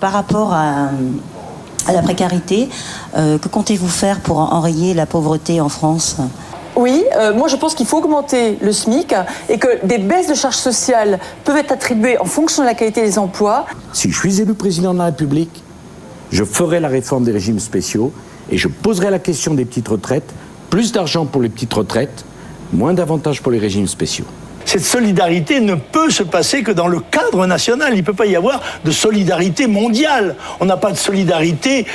Par rapport à la précarité, que comptez-vous faire pour enrayer la pauvreté en France ? Oui, moi je pense qu'il faut augmenter le SMIC et que des baisses de charges sociales peuvent être attribuées en fonction de la qualité des emplois. Si je suis élu président de la République, je ferai la réforme des régimes spéciaux et je poserai la question des petites retraites. Plus d'argent pour les petites retraites, moins d'avantages pour les régimes spéciaux. Cette solidarité ne peut se passer que dans le cadre national. Il ne peut pas y avoir de solidarité mondiale. On n'a pas de solidarité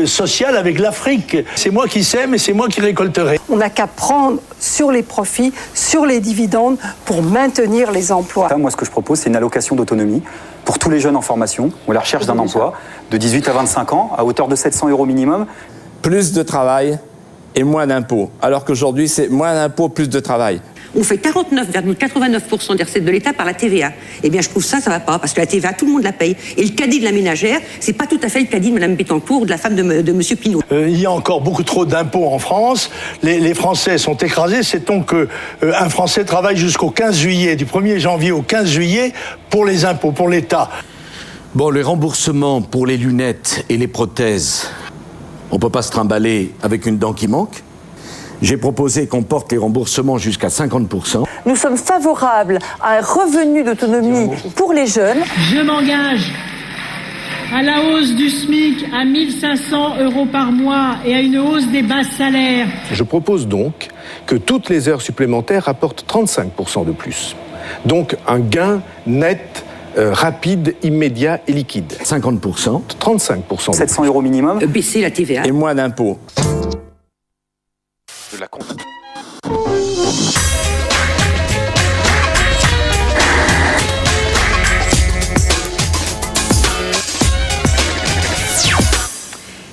sociale avec l'Afrique. C'est moi qui sème et c'est moi qui récolterai. On n'a qu'à prendre sur les profits, sur les dividendes pour maintenir les emplois. Moi, ce que je propose, c'est une allocation d'autonomie pour tous les jeunes en formation ou à la recherche d'un emploi de 18 à 25 ans à hauteur de 700 € minimum. Plus de travail et moins d'impôts. Alors qu'aujourd'hui, c'est moins d'impôts, plus de travail. On fait 49,89% des recettes de l'État par la TVA. Eh bien, je trouve ça va pas, parce que la TVA, tout le monde la paye. Et le caddie de la ménagère, c'est pas tout à fait le caddie de Mme Bettencourt ou de la femme de M. Pinault. Il y a encore beaucoup trop d'impôts en France. Les Français sont écrasés. Sait-on qu'un Français travaille jusqu'au 15 juillet, du 1er janvier au 15 juillet, pour les impôts, pour l'État. Bon, les remboursements pour les lunettes et les prothèses, on ne peut pas se trimballer avec une dent qui manque. J'ai proposé qu'on porte les remboursements jusqu'à 50%. Nous sommes favorables à un revenu d'autonomie pour les jeunes. Je m'engage à la hausse du SMIC à 1 500 € par mois et à une hausse des bas salaires. Je propose donc que toutes les heures supplémentaires rapportent 35% de plus. Donc un gain net, rapide, immédiat et liquide. 50%. 35%. 700 € minimum. Baisser la TVA. Et moins d'impôts. De la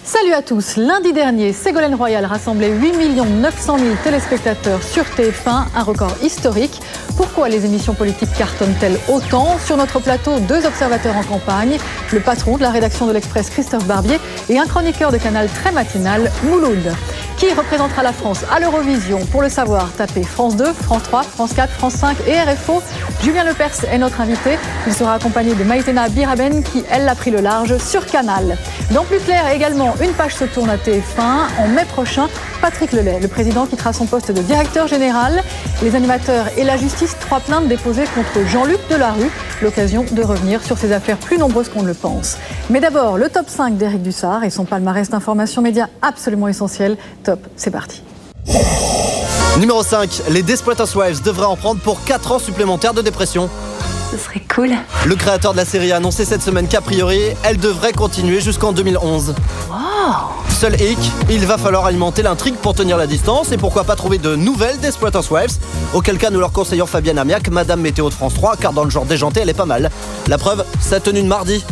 Salut à tous. Lundi dernier, Ségolène Royal rassemblait 8 900 000 téléspectateurs sur TF1, un record historique. Pourquoi les émissions politiques cartonnent-elles autant ? Sur notre plateau, 2 observateurs en campagne, le patron de la rédaction de l'Express, Christophe Barbier, et un chroniqueur de Canal très matinal, Mouloud. Qui représentera la France à l'Eurovision ? Pour le savoir, tapez France 2, France 3, France 4, France 5 et RFO. Julien Lepers est notre invité. Il sera accompagné de Maïtena Biraben qui, elle, a pris le large sur Canal. Dans Plus Clair également, une page se tourne à TF1. En mai prochain, Patrick Lelay, le président, quittera son poste de directeur général. Les animateurs et la justice, 3 plaintes déposées contre Jean-Luc Delarue. L'occasion de revenir sur ces affaires plus nombreuses qu'on ne le pense. Mais d'abord, le top 5 d'Éric Dussart et son palmarès d'informations médias absolument essentiel. Top, c'est parti. Numéro 5, les Desperate Housewives devraient en prendre pour 4 ans supplémentaires de dépression. Ce serait cool. Le créateur de la série a annoncé cette semaine qu'a priori, elle devrait continuer jusqu'en 2011. Wow. Seul hic, il va falloir alimenter l'intrigue pour tenir la distance et pourquoi pas trouver de nouvelles Desperate Housewives. Auquel cas nous leur conseillons Fabienne Amiac, Madame Météo de France 3, car dans le genre déjanté elle est pas mal. La preuve, sa tenue de mardi.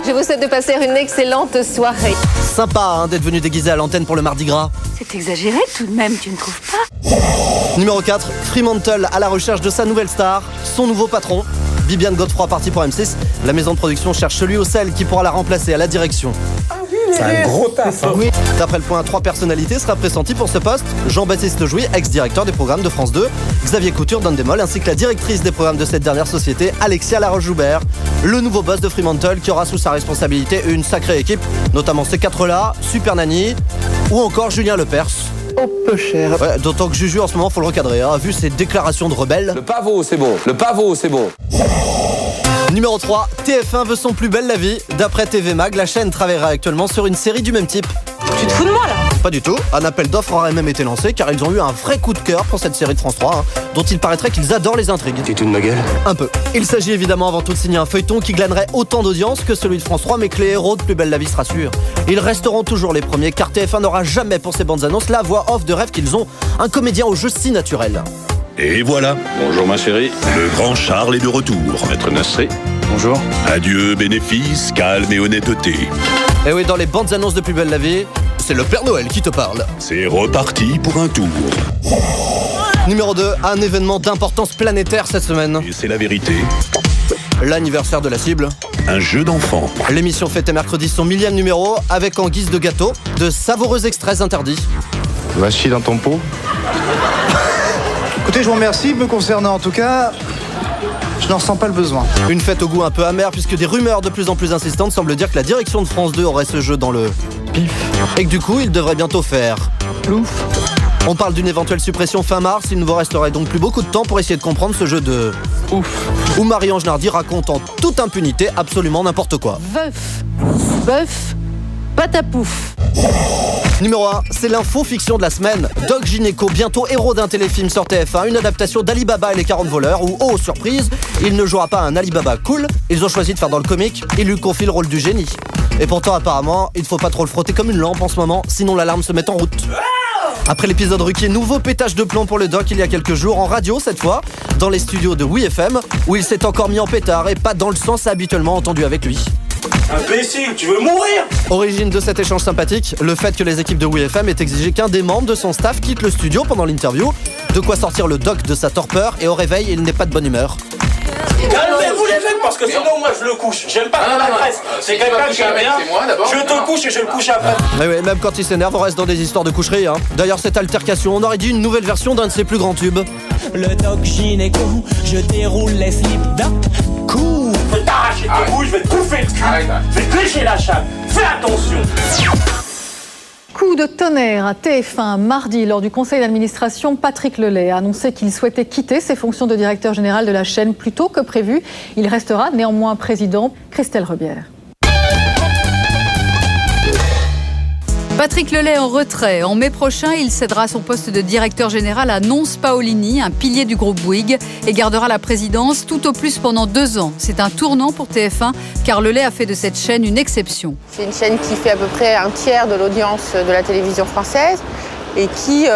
Je vous souhaite de passer une excellente soirée. Sympa d'être venu déguisé à l'antenne pour le Mardi Gras. C'est exagéré tout de même, tu ne trouves pas ? Numéro 4, Fremantle à la recherche de sa nouvelle star, son nouveau patron. Bibiane Godefroy partie pour M6. La maison de production cherche celui ou celle qui pourra la remplacer à la direction. C'est un gros taf. Oui. D'après le point, 3 personnalités sera pressenti pour ce poste. Jean-Baptiste Jouy, ex-directeur des programmes de France 2. Xavier Couture d'Andemol, ainsi que la directrice des programmes de cette dernière société, Alexia Laroche-Joubert. Le nouveau boss de Fremantle qui aura sous sa responsabilité une sacrée équipe, notamment ces 4-là, Super Nanny ou encore Julien Lepers. Oh, peu cher. Ouais, d'autant que Juju en ce moment faut le recadrer, vu ses déclarations de rebelle. Le pavot, c'est bon. Le pavot, c'est bon. Numéro 3, TF1 veut son plus belle la vie. D'après TV Mag, la chaîne travaillera actuellement sur une série du même type. Tu te fous de moi là ? Pas du tout, un appel d'offres aurait même été lancé car ils ont eu un vrai coup de cœur pour cette série de France 3, dont il paraîtrait qu'ils adorent les intrigues. Tu te de ma gueule ? Un peu. Il s'agit évidemment avant tout de signer un feuilleton qui glanerait autant d'audience que celui de France 3, mais que les héros de Plus belle la vie se rassurent. Ils resteront toujours les premiers car TF1 n'aura jamais pour ses bandes annonces la voix off de rêve qu'ils ont, un comédien au jeu si naturel. Et voilà. Bonjour ma chérie. Le grand Charles est de retour. Maître Nassré. Bonjour. Adieu bénéfice, calme et honnêteté. Et oui, dans les bandes annonces de Plus belle la vie, c'est le Père Noël qui te parle. C'est reparti pour un tour. Numéro 2, un événement d'importance planétaire cette semaine. Et c'est la vérité. L'anniversaire de la cible. Un jeu d'enfant. L'émission fêtait mercredi son 1000e numéro avec en guise de gâteau de savoureux extraits interdits. Va chier dans ton pot. Écoutez, je vous remercie. Me concernant en tout cas, je n'en ressens pas le besoin. Une fête au goût un peu amer puisque des rumeurs de plus en plus insistantes semblent dire que la direction de France 2 aurait ce jeu dans le pif et que du coup, il devrait bientôt faire plouf. On parle d'une éventuelle suppression fin mars, il ne vous resterait donc plus beaucoup de temps pour essayer de comprendre ce jeu de ouf où Marie-Ange Nardi raconte en toute impunité absolument n'importe quoi. Veuf, bœuf, patapouf. Numéro 1, c'est l'info-fiction de la semaine. Doc Gynéco, bientôt héros d'un téléfilm sur TF1, une adaptation d'Alibaba et les 40 voleurs, où, oh surprise, il ne jouera pas un Alibaba cool, ils ont choisi de faire dans le comique, il lui confie le rôle du génie. Et pourtant, apparemment, il ne faut pas trop le frotter comme une lampe en ce moment, sinon l'alarme se met en route. Après l'épisode Ruquier, nouveau pétage de plomb pour le Doc il y a quelques jours, en radio cette fois, dans les studios de WeFM, où il s'est encore mis en pétard et pas dans le sens habituellement entendu avec lui. Imbécile, tu veux mourir? Origine de cet échange sympathique, le fait que les équipes de WeFM aient exigé qu'un des membres de son staff quitte le studio pendant l'interview, de quoi sortir le Doc de sa torpeur, et au réveil, il n'est pas de bonne humeur. Calmez-vous les mecs, parce que sinon moi je le couche. J'aime pas qu'on m'agresse. C'est quelqu'un que j'aime bien. Je te couche et je le couche après. Mais oui, même quand il s'énerve, on reste dans des histoires de coucherie. Hein. D'ailleurs, cette altercation, on aurait dit une nouvelle version d'un de ses plus grands tubes. Le Doc Gynéco, je déroule les slips d'up. Cool. Je vais t'arracher tes bouches, je vais te bouffer le cul. Je vais te lécher la chatte. Fais attention. Coup de tonnerre à TF1 mardi lors du conseil d'administration. Patrick Lelay a annoncé qu'il souhaitait quitter ses fonctions de directeur général de la chaîne plus tôt que prévu. Il restera néanmoins président. Christelle Rebière. Patrick Lelay en retrait. En mai prochain, il cédera son poste de directeur général à Nonce Paolini, un pilier du groupe Bouygues, et gardera la présidence tout au plus pendant 2 ans. C'est un tournant pour TF1, car Lelay a fait de cette chaîne une exception. C'est une chaîne qui fait à peu près un tiers de l'audience de la télévision française et qui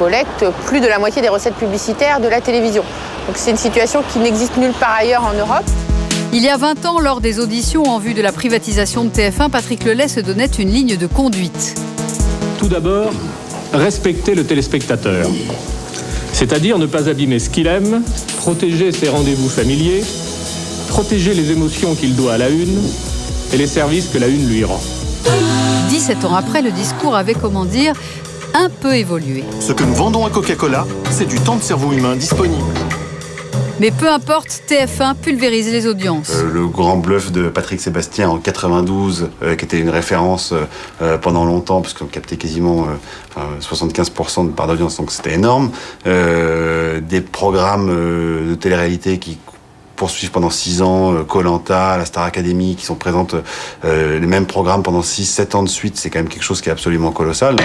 collecte plus de la moitié des recettes publicitaires de la télévision. Donc c'est une situation qui n'existe nulle part ailleurs en Europe. Il y a 20 ans, lors des auditions en vue de la privatisation de TF1, Patrick Lelay se donnait une ligne de conduite. Tout d'abord, respecter le téléspectateur. C'est-à-dire ne pas abîmer ce qu'il aime, protéger ses rendez-vous familiers, protéger les émotions qu'il doit à la une et les services que la une lui rend. 17 ans après, le discours avait, comment dire, un peu évolué. Ce que nous vendons à Coca-Cola, c'est du temps de cerveau humain disponible. Mais peu importe, TF1 pulvérise les audiences. Le grand bluff de Patrick Sébastien en 92, qui était une référence pendant longtemps, parce qu'on captait quasiment 75% de part d'audience, donc c'était énorme. Des programmes de télé-réalité qui poursuivent pendant 6 ans, Koh-Lanta, la Star Academy, qui sont présentes les mêmes programmes pendant 6-7 ans de suite, c'est quand même quelque chose qui est absolument colossal.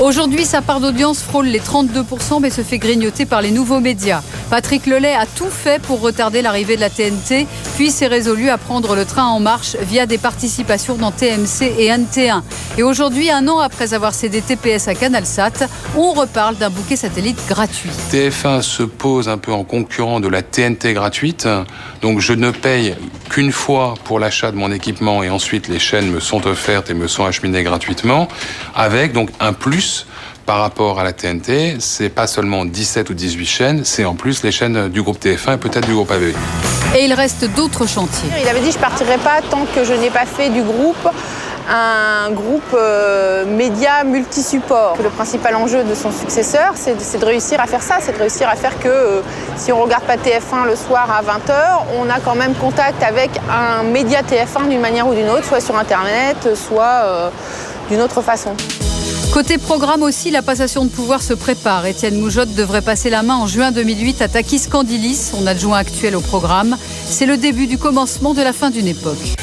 Aujourd'hui, sa part d'audience frôle les 32%, mais se fait grignoter par les nouveaux médias. Patrick Lelay a tout fait pour retarder l'arrivée de la TNT, puis s'est résolu à prendre le train en marche via des participations dans TMC et NT1. Et aujourd'hui, 1 an après avoir cédé TPS à CanalSat, on reparle d'un bouquet satellite gratuit. TF1 se pose un peu en concurrent de la TNT gratuite, donc je ne paye qu'une fois pour l'achat de mon équipement et ensuite les chaînes me sont offertes et me sont acheminées gratuitement, avec donc un plus par rapport à la TNT, c'est pas seulement 17 ou 18 chaînes, c'est en plus les chaînes du groupe TF1 et peut-être du groupe AVE. Et il reste d'autres chantiers. Il avait dit je partirai pas tant que je n'ai pas fait du groupe un groupe média multi-support. Le principal enjeu de son successeur, c'est de réussir à faire ça, c'est de réussir à faire que si on regarde pas TF1 le soir à 20h, on a quand même contact avec un média TF1 d'une manière ou d'une autre, soit sur Internet, soit d'une autre façon. Côté programme aussi, la passation de pouvoir se prépare. Étienne Moujotte devrait passer la main en juin 2008 à Takis Kandilis, son adjoint actuel au programme. C'est le début du commencement de la fin d'une époque.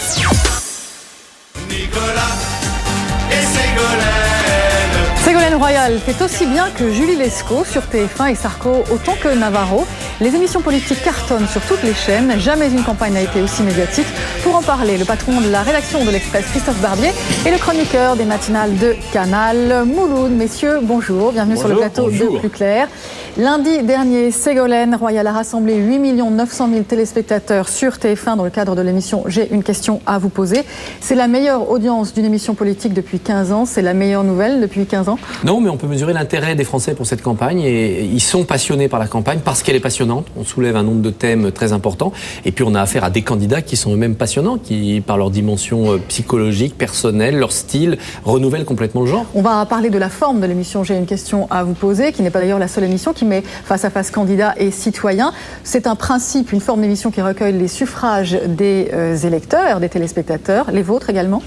Ségolène Royal fait aussi bien que Julie Lescaut sur TF1 et Sarko autant que Navarro. Les émissions politiques cartonnent sur toutes les chaînes. Jamais une campagne n'a été aussi médiatique. Pour en parler, le patron de la rédaction de l'Express, Christophe Barbier, et le chroniqueur des matinales de Canal, Mouloud. Messieurs, bonjour. Bienvenue sur le plateau de Plus Clair. Lundi dernier, Ségolène Royal a rassemblé 8 900 000 téléspectateurs sur TF1 dans le cadre de l'émission J'ai une question à vous poser. C'est la meilleure audience d'une émission politique depuis 15 ans. C'est la meilleure nouvelle depuis 15 ans. Non, mais on peut mesurer l'intérêt des Français pour cette campagne et ils sont passionnés par la campagne parce qu'elle est passionnante. passionnante, on soulève un nombre de thèmes très importants, et puis on a affaire à des candidats qui sont eux-mêmes passionnants, qui, par leur dimension psychologique, personnelle, leur style, renouvellent complètement le genre. On va parler de la forme de l'émission. J'ai une question à vous poser, qui n'est pas d'ailleurs la seule émission qui met face à face candidats et citoyens. C'est un principe, une forme d'émission qui recueille les suffrages des électeurs, des téléspectateurs, les vôtres également ?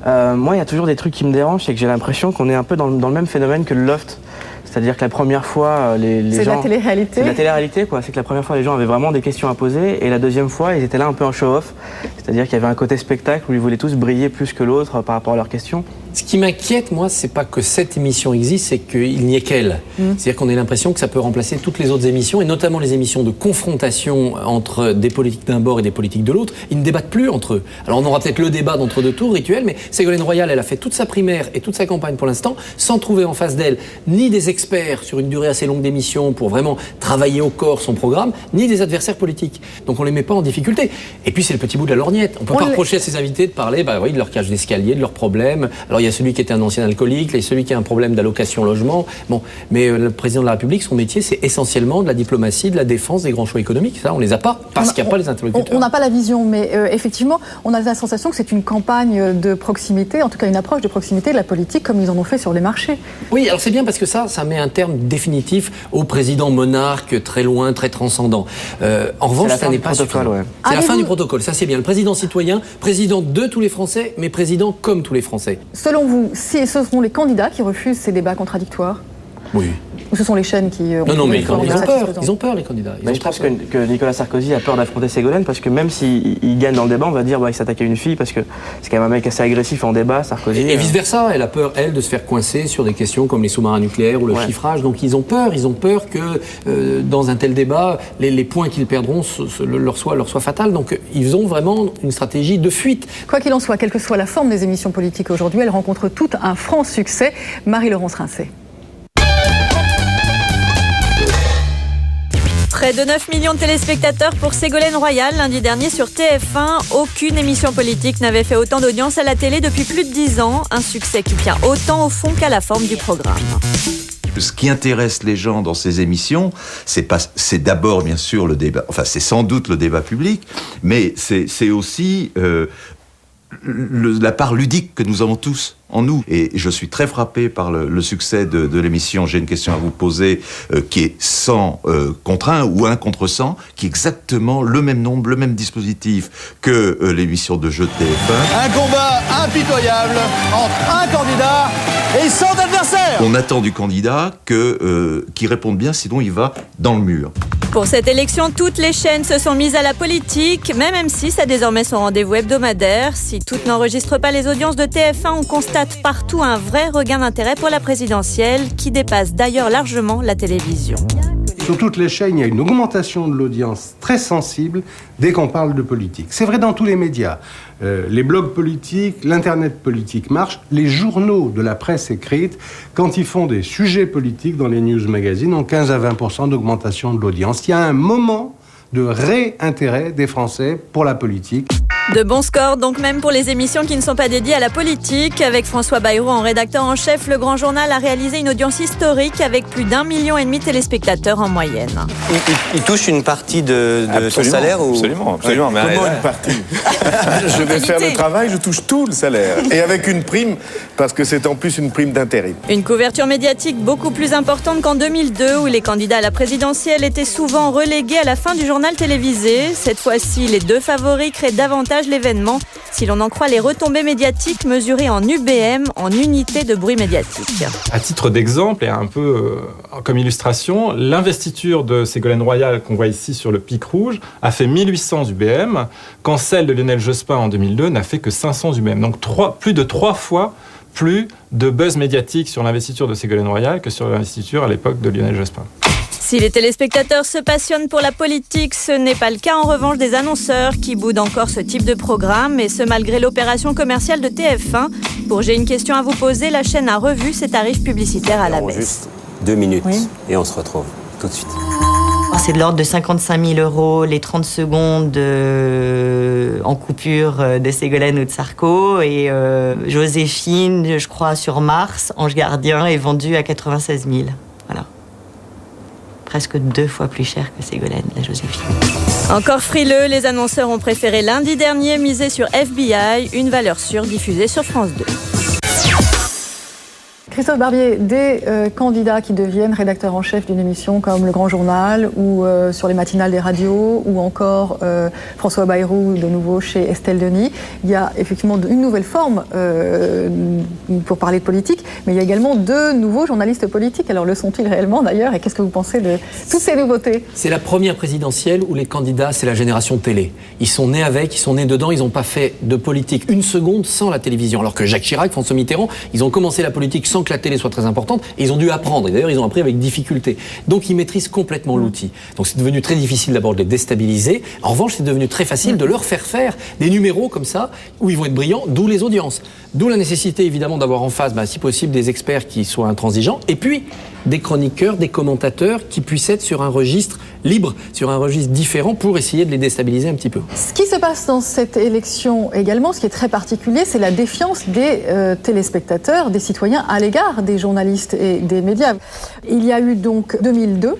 Moi, il y a toujours des trucs qui me dérangent, c'est que j'ai l'impression qu'on est un peu dans le même phénomène que le loft. C'est-à-dire que la première fois, les gens... C'est de la télé-réalité. C'est de la télé-réalité, quoi. C'est que la première fois, les gens avaient vraiment des questions à poser, et la deuxième fois, ils étaient là un peu en show-off. C'est-à-dire qu'il y avait un côté spectacle où ils voulaient tous briller plus que l'autre par rapport à leurs questions. Ce qui m'inquiète, moi, c'est pas que cette émission existe, c'est qu'il n'y ait qu'elle. C'est-à-dire qu'on ait l'impression que ça peut remplacer toutes les autres émissions, et notamment les émissions de confrontation entre des politiques d'un bord et des politiques de l'autre. Ils ne débattent plus entre eux. Alors on aura peut-être le débat d'entre-deux tours rituel, mais Ségolène Royal, elle a fait toute sa primaire et toute sa campagne pour l'instant, sans trouver en face d'elle ni des experts sur une durée assez longue d'émission pour vraiment travailler au corps son programme, ni des adversaires politiques. Donc on les met pas en difficulté. Et puis c'est le petit bout de la lorgnette. On peut pas reprocher à ses invités de parler, de leur cage d'escalier, de leurs problèmes. Alors il y a celui qui était un ancien alcoolique, il y a celui qui a un problème d'allocation logement. Bon, mais le président de la République, son métier, c'est essentiellement de la diplomatie, de la défense, des grands choix économiques. Ça, on les a pas parce qu'il n'y a pas les interlocuteurs. On n'a pas la vision, mais effectivement, on a la sensation que c'est une campagne de proximité, en tout cas une approche de proximité de la politique, comme ils en ont fait sur les marchés. Oui, alors c'est bien parce que ça met un terme définitif au président monarque très loin, très transcendant. En revanche, ça n'est pas suffisant. C'est la fin du protocole, ça c'est bien. Le président citoyen, président de tous les Français, mais président comme tous les Français. Selon vous, si ce sont les candidats qui refusent ces débats contradictoires ? Oui. Ou ce sont les chaînes qui ont... Non, mais ils ont peur, les candidats. Je pense que Nicolas Sarkozy a peur d'affronter Ségolène, parce que même s'il gagne dans le débat, on va dire qu'il s'attaque à une fille, parce que c'est quand même un mec assez agressif en débat, Sarkozy. Et vice-versa, elle a peur, elle, de se faire coincer sur des questions comme les sous-marins nucléaires ou le chiffrage. Donc ils ont peur que dans un tel débat, les points qu'ils perdront leur soient fatals. Donc ils ont vraiment une stratégie de fuite. Quoi qu'il en soit, quelle que soit la forme des émissions politiques aujourd'hui, elles rencontrent toutes un franc succès. Marie-Laurence Rincé. Près de 9 millions de téléspectateurs pour Ségolène Royal lundi dernier sur TF1. Aucune émission politique n'avait fait autant d'audience à la télé depuis plus de 10 ans. Un succès qui tient autant au fond qu'à la forme du programme. Ce qui intéresse les gens dans ces émissions, c'est d'abord bien sûr le débat, enfin c'est sans doute le débat public, mais c'est aussi la part ludique que nous avons tous en nous. Et je suis très frappé par le succès de l'émission J'ai une question à vous poser, qui est 100 contre 1 ou 1 contre 100, qui est exactement le même nombre, le même dispositif que l'émission de jeu de TF1. Un combat impitoyable entre un candidat et 100 adversaires. On attend du candidat qu'il réponde bien, sinon il va dans le mur. Pour cette élection, toutes les chaînes se sont mises à la politique, même M6 a désormais son rendez-vous hebdomadaire. Si toutes n'enregistrent pas les audiences de TF1, on constate partout un vrai regain d'intérêt pour la présidentielle, qui dépasse d'ailleurs largement la télévision. Sur toutes les chaînes, il y a une augmentation de l'audience très sensible dès qu'on parle de politique. C'est vrai dans tous les médias. Les blogs politiques, l'Internet politique marche. Les journaux de la presse écrite, quand ils font des sujets politiques dans les news magazines, ont 15 à 20% d'augmentation de l'audience. Il y a un moment de réintérêt des Français pour la politique. De bons scores donc même pour les émissions qui ne sont pas dédiées à la politique. Avec François Bayrou en rédacteur en chef, le Grand Journal a réalisé une audience historique avec plus d'1,5 million de téléspectateurs en moyenne. Il touche une partie de son salaire ou... Absolument. Mais comment une partie? Je vais faire le travail, je touche tout le salaire. Et avec une prime, parce que c'est en plus une prime d'intérim. Une couverture médiatique beaucoup plus importante qu'en 2002, où les candidats à la présidentielle étaient souvent relégués à la fin du journal télévisé. Cette fois-ci, les deux favoris créent davantage l'événement, si l'on en croit les retombées médiatiques mesurées en UBM, en unité de bruit médiatique. À titre d'exemple et un peu comme illustration, l'investiture de Ségolène Royal qu'on voit ici sur le pic rouge a fait 1800 UBM, quand celle de Lionel Jospin en 2002 n'a fait que 500 UBM. Donc plus de 3 fois plus de buzz médiatique sur l'investiture de Ségolène Royal que sur l'investiture à l'époque de Lionel Jospin. Si les téléspectateurs se passionnent pour la politique, ce n'est pas le cas en revanche des annonceurs qui boudent encore ce type de programme, et ce malgré l'opération commerciale de TF1. Pour J'ai une question à vous poser, la chaîne a revu ses tarifs publicitaires à la baisse. Juste 2 minutes et on se retrouve tout de suite. C'est de l'ordre de 55 000 €, les 30 secondes en coupure de Ségolène ou de Sarko. Et Joséphine, je crois, sur Mars, Ange Gardien, est vendue à 96 000. Voilà. presque 2 fois plus cher que Ségolène, la Joséphine. Encore frileux, les annonceurs ont préféré lundi dernier miser sur FBI, une valeur sûre diffusée sur France 2. Christophe Barbier, des candidats qui deviennent rédacteurs en chef d'une émission comme Le Grand Journal ou sur les matinales des radios ou encore François Bayrou de nouveau chez Estelle Denis. Il y a effectivement une nouvelle forme pour parler de politique, mais il y a également 2 nouveaux journalistes politiques. Alors le sont-ils réellement d'ailleurs et qu'est-ce que vous pensez de toutes ces nouveautés ? C'est la première présidentielle où les candidats, c'est la génération télé. Ils sont nés avec, ils sont nés dedans, ils n'ont pas fait de politique une seconde sans la télévision. Alors que Jacques Chirac, François Mitterrand, ils ont commencé la politique sans que la télé soit très importante et ils ont dû apprendre. Et d'ailleurs, ils ont appris avec difficulté. Donc, ils maîtrisent complètement l'outil. Donc, c'est devenu très difficile d'abord de les déstabiliser. En revanche, c'est devenu très facile de leur faire des numéros comme ça où ils vont être brillants, d'où les audiences. D'où la nécessité, évidemment, d'avoir en face, si possible, des experts qui soient intransigeants et puis des chroniqueurs, des commentateurs qui puissent être sur un registre libre, sur un registre différent pour essayer de les déstabiliser un petit peu. Ce qui se passe dans cette élection également, ce qui est très particulier, c'est la défiance des téléspectateurs, des citoyens à l'égard des journalistes et des médias. Il y a eu donc 2002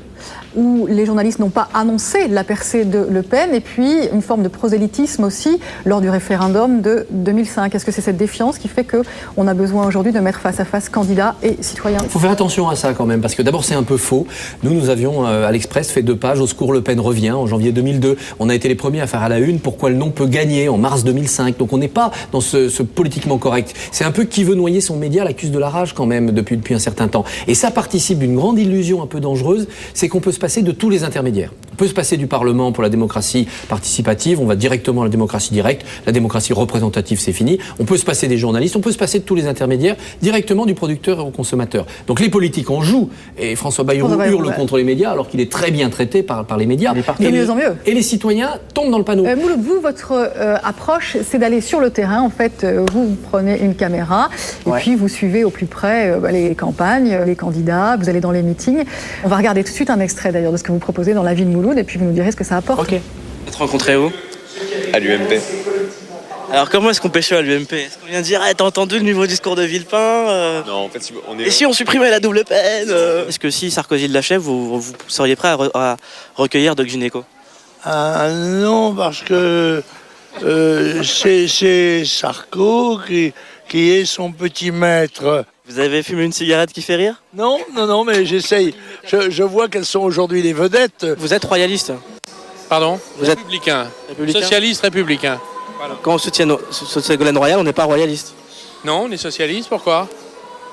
où les journalistes n'ont pas annoncé la percée de Le Pen et puis une forme de prosélytisme aussi lors du référendum de 2005. Est-ce que c'est cette défiance qui fait qu'on a besoin aujourd'hui de mettre face à face candidats et citoyens ? Il faut faire attention à ça quand même, parce que d'abord c'est un peu faux. Nous avions à l'Express fait 2 pages, Au secours Le Pen revient en janvier 2002. On a été les premiers à faire à la une pourquoi le non peut gagner en mars 2005. Donc on n'est pas dans ce politiquement correct. C'est un peu qui veut noyer son média l'accuse de la rage quand même depuis un certain temps. Et ça participe d'une grande illusion un peu dangereuse, c'est qu'on peut se passer de tous les intermédiaires. On peut se passer du Parlement pour la démocratie participative, on va directement à la démocratie directe, la démocratie représentative c'est fini, on peut se passer des journalistes, on peut se passer de tous les intermédiaires, directement du producteur au consommateur. Donc les politiques en jouent, et François Bayrou hurle contre les médias alors qu'il est très bien traité par les médias. De mieux en mieux. Et les citoyens tombent dans le panneau. Mouloud, vous, votre approche, c'est d'aller sur le terrain. En fait, vous prenez une caméra et puis vous suivez au plus près les campagnes, les candidats, vous allez dans les meetings. On va regarder tout de suite un extrait d'ailleurs de ce que vous proposez dans la vie de Mouloud et puis vous nous direz ce que ça apporte. Ok. Vous êtes rencontrés où ? À l'UMP. Alors comment est-ce qu'on pêche à l'UMP ? Est-ce qu'on vient de dire t'as entendu le nouveau discours de Villepin Non, en fait, si on est... Et si on supprimait la double peine Est-ce que si Sarkozy l'achève, vous seriez prêt à recueillir Doc Gynéco ? Ah non, parce que c'est Sarko qui est son petit maître. Vous avez fumé une cigarette qui fait rire ? Non, mais j'essaye. Je vois quelles sont aujourd'hui les vedettes. Vous êtes royaliste ? Pardon ? Vous êtes républicain. Socialiste républicain. Voilà. Quand on soutient Ségolène Royal, on n'est pas royaliste. Non, on est socialiste, pourquoi ?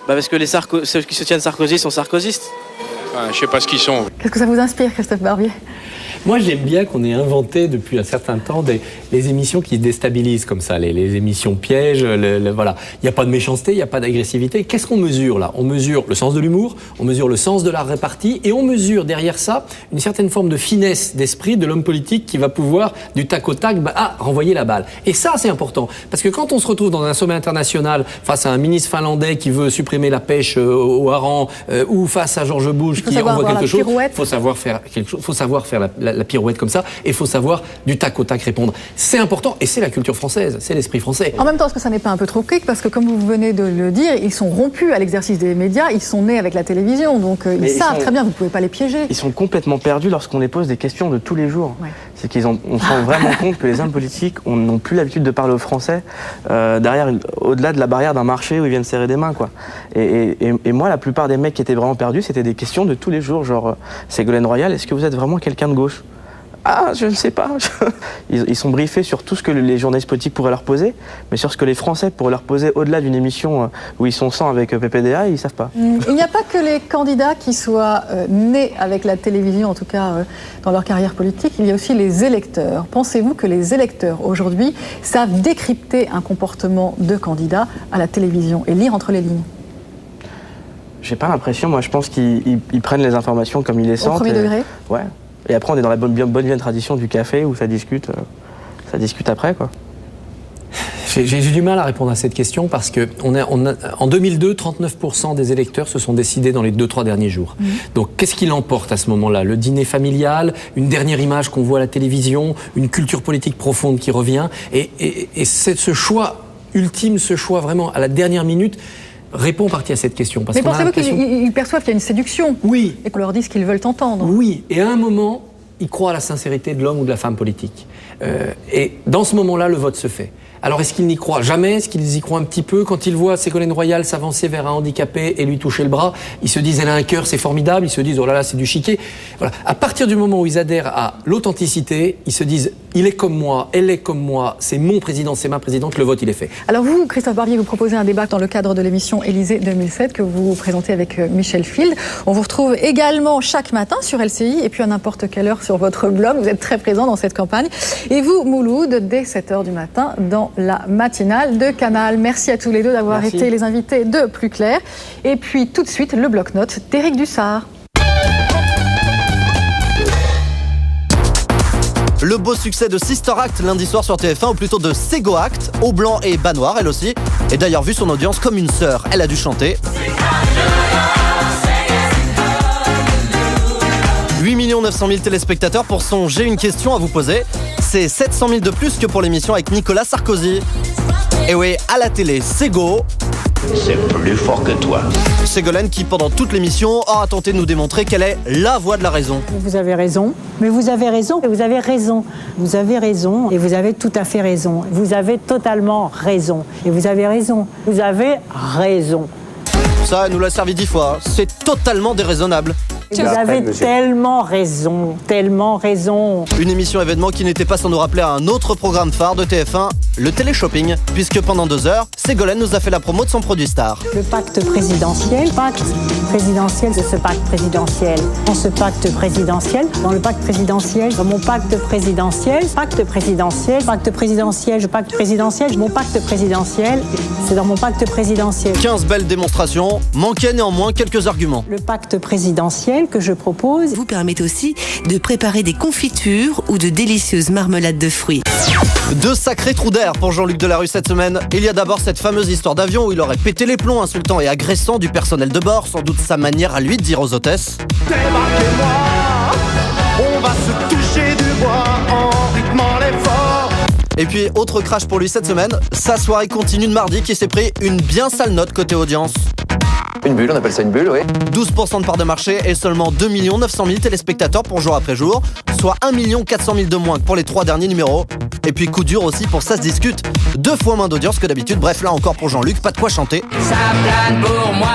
Parce que ceux qui soutiennent Sarkozy sont sarkozystes. Enfin, je sais pas ce qu'ils sont. Qu'est-ce que ça vous inspire, Christophe Barbier ? Moi, j'aime bien qu'on ait inventé depuis un certain temps les émissions qui déstabilisent comme ça, les émissions pièges. Voilà, il n'y a pas de méchanceté, il n'y a pas d'agressivité. Qu'est-ce qu'on mesure là ? On mesure le sens de l'humour, on mesure le sens de la répartie, et on mesure derrière ça une certaine forme de finesse d'esprit de l'homme politique qui va pouvoir du tac au tac renvoyer la balle. Et ça, c'est important, parce que quand on se retrouve dans un sommet international face à un ministre finlandais qui veut supprimer la pêche au hareng, ou face à George Bush qui envoie quelque chose, il faut savoir faire quelque chose, faut savoir faire la pirouette comme ça, et il faut savoir du tac au tac répondre. C'est important, et c'est la culture française, c'est l'esprit français. En même temps, est-ce que ça n'est pas un peu trop quick ? Parce que comme vous venez de le dire, ils sont rompus à l'exercice des médias, ils sont nés avec la télévision, donc ils savent très bien, vous ne pouvez pas les piéger. Ils sont complètement perdus lorsqu'on les pose des questions de tous les jours. Ouais. C'est on se rend vraiment compte que les hommes politiques n'ont plus l'habitude de parler aux Français au-delà de la barrière d'un marché où ils viennent serrer des mains, quoi. Et moi, la plupart des mecs qui étaient vraiment perdus, c'était des questions de tous les jours, genre Ségolène Royal, est-ce que vous êtes vraiment quelqu'un de gauche ? Ah, je ne sais pas. Ils sont briefés sur tout ce que les journalistes politiques pourraient leur poser, mais sur ce que les Français pourraient leur poser au-delà d'une émission où ils sont 100 avec PPDA, ils ne savent pas. Il n'y a pas que les candidats qui soient nés avec la télévision, en tout cas dans leur carrière politique, il y a aussi les électeurs. Pensez-vous que les électeurs, aujourd'hui, savent décrypter un comportement de candidat à la télévision et lire entre les lignes ? J'ai pas l'impression, moi je pense qu'ils prennent les informations comme ils les sentent. Au premier degré ? Ouais. Et après, on est dans la bonne vieille tradition du café où ça discute après, quoi. J'ai du mal à répondre à cette question parce que en 2002, 39% des électeurs se sont décidés dans les 2-3 derniers jours. Donc, qu'est-ce qui l'emporte à ce moment-là ? Le dîner familial, une dernière image qu'on voit à la télévision, une culture politique profonde qui revient. Et c'est ce choix ultime, ce choix vraiment à la dernière minute. répond en partie à cette question. Parce Mais qu'on a pensez-vous l'impression- qu'ils perçoivent qu'il y a une séduction? Oui. Et qu'on leur dise ce qu'ils veulent entendre? Oui, et à un moment, ils croient à la sincérité de l'homme ou de la femme politique. Et dans ce moment-là, le vote se fait. Alors, est-ce qu'ils n'y croient jamais? Est-ce qu'ils y croient un petit peu? Quand ils voient Ségolène Royal s'avancer vers un handicapé et lui toucher le bras, ils se disent, elle a un cœur, c'est formidable. Ils se disent, oh là là, c'est du chiquet. Voilà. À partir du moment où ils adhèrent à l'authenticité, ils se disent, il est comme moi, elle est comme moi, c'est mon président, c'est ma présidente, le vote, il est fait. Alors vous, Christophe Barbier, vous proposez un débat dans le cadre de l'émission Élysée 2007 que vous présentez avec Michel Field. On vous retrouve également chaque matin sur LCI et puis à n'importe quelle heure sur votre blog. Vous êtes très présent dans cette campagne. Et vous, Mouloud, dès 7h du matin dans la matinale de Canal. Merci à tous les deux d'avoir été les invités de Plus Clair. Et puis tout de suite, le bloc-notes d'Éric Dussart. Le beau succès de Sister Act lundi soir sur TF1, ou plutôt de Sego Act, au blanc et bas noir, elle aussi, et d'ailleurs vu son audience comme une sœur. Elle a dû chanter. 8 900 000 téléspectateurs pour son J'ai une question à vous poser. C'est 700 000 de plus que pour l'émission avec Nicolas Sarkozy. Et oui, à la télé, Sego. C'est plus fort que toi. Ségolène qui, pendant toute l'émission, aura tenté de nous démontrer qu'elle est la voix de la raison. Vous avez raison, mais vous avez raison, et vous avez raison. Vous avez raison, et vous avez tout à fait raison. Vous avez totalement raison, et vous avez raison. Vous avez raison. Ça, elle nous l'a servi 10 fois. C'est totalement déraisonnable. Vous avez tellement raison, tellement raison. Une émission événement qui n'était pas sans nous rappeler à un autre programme phare de TF1, le télé-shopping, puisque pendant 2 heures, Ségolène nous a fait la promo de son produit star. Le pacte présidentiel de ce pacte présidentiel. Dans ce pacte présidentiel, dans le pacte présidentiel, dans mon pacte présidentiel, mon pacte présidentiel, mon pacte présidentiel, c'est dans mon pacte présidentiel. 15 belles démonstrations, manquaient néanmoins quelques arguments. Le pacte présidentiel que je propose vous permet aussi de préparer des confitures ou de délicieuses marmelades de fruits. 2 sacrés trous d'air pour Jean-Luc Delarue cette semaine. Il y a d'abord cette fameuse histoire d'avion où il aurait pété les plombs, insultant et agressant du personnel de bord, sans doute sa manière à lui de dire aux hôtesses. Débarquez-moi, on va se toucher du bois en rythmant l'effort. Et puis, autre crash pour lui cette semaine, sa soirée continue de mardi qui s'est pris une bien sale note côté audience. Une bulle, on appelle ça une bulle, oui. 12% de part de marché et seulement 2 900 000 téléspectateurs pour jour après jour, soit 1 400 000 de moins que pour les 3 derniers numéros. Et puis coup dur aussi pour Ça se discute, 2 fois moins d'audience que d'habitude. Bref, là encore pour Jean-Luc, pas de quoi chanter. Ça plane pour moi,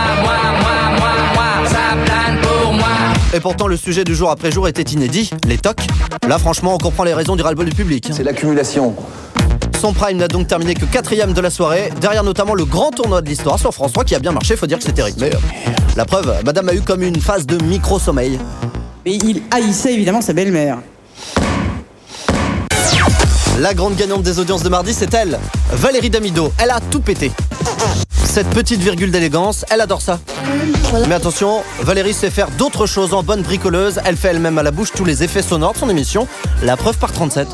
ça plane pour moi. Et pourtant le sujet du jour après jour était inédit, les tocs. Là franchement on comprend les raisons du ras-le-bol du public. C'est l'accumulation. Son prime n'a donc terminé que 4e de la soirée, derrière notamment le grand tournoi de l'histoire sur France 3 qui a bien marché, faut dire que c'était rythmé. La preuve, madame a eu comme une phase de micro-sommeil. Et il haïssait évidemment sa belle-mère. La grande gagnante des audiences de mardi, c'est elle, Valérie Damido. Elle a tout pété. Cette petite virgule d'élégance, elle adore ça. Mais attention, Valérie sait faire d'autres choses en bonne bricoleuse. Elle fait elle-même à la bouche tous les effets sonores de son émission. La preuve par 37.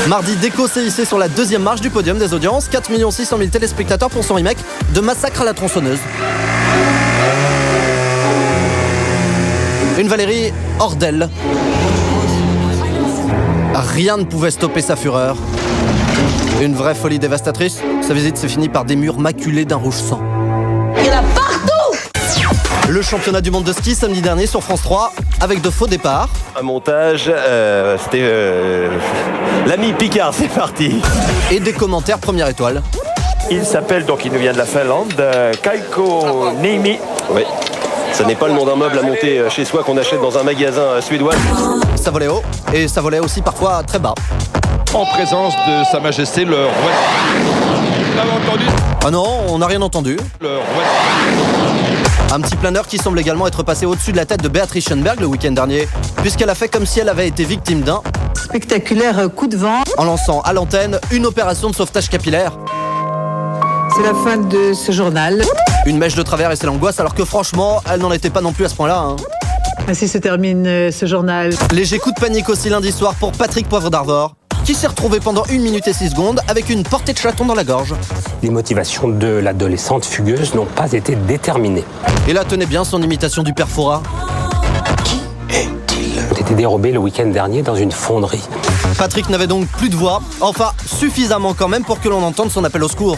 Mardi, Déco s'est hissé sur la 2e marche du podium des audiences. 4 600 000 téléspectateurs pour son remake de Massacre à la tronçonneuse. Une Valérie hors d'elle. Rien ne pouvait stopper sa fureur. Une vraie folie dévastatrice. Sa visite s'est finie par des murs maculés d'un rouge sang. Il y en a partout. Le championnat du monde de ski samedi dernier sur France 3 avec de faux départs. Un montage, c'était l'ami Picard, c'est parti. Et des commentaires première étoile. Il s'appelle, donc il nous vient de la Finlande, Kaiko Niemi. Oui, ça n'est pas le nom d'un meuble à monter chez soi qu'on achète dans un magasin suédois. Ça volait haut et ça volait aussi parfois très bas. En présence de Sa Majesté le Roi. Vous l'avez entendu? Ah non, on n'a rien entendu. Le Roi. Un petit planeur qui semble également être passé au-dessus de la tête de Béatrice Schoenberg le week-end dernier, puisqu'elle a fait comme si elle avait été victime d'un spectaculaire coup de vent en lançant à l'antenne une opération de sauvetage capillaire. C'est la fin de ce journal. Une mèche de travers et c'est l'angoisse, alors que franchement, elle n'en était pas non plus à ce point-là. Hein. Ainsi se termine ce journal. Léger coup de panique aussi lundi soir pour Patrick Poivre d'Arvor, qui s'est retrouvé pendant 1 minute et 6 secondes avec une portée de chaton dans la gorge. Les motivations de l'adolescente fugueuse n'ont pas été déterminées. Et là, tenez bien son imitation du père Fora. Qui est-il? été dérobé le week-end dernier dans une fonderie. Patrick n'avait donc plus de voix, enfin suffisamment quand même pour que l'on entende son appel au secours.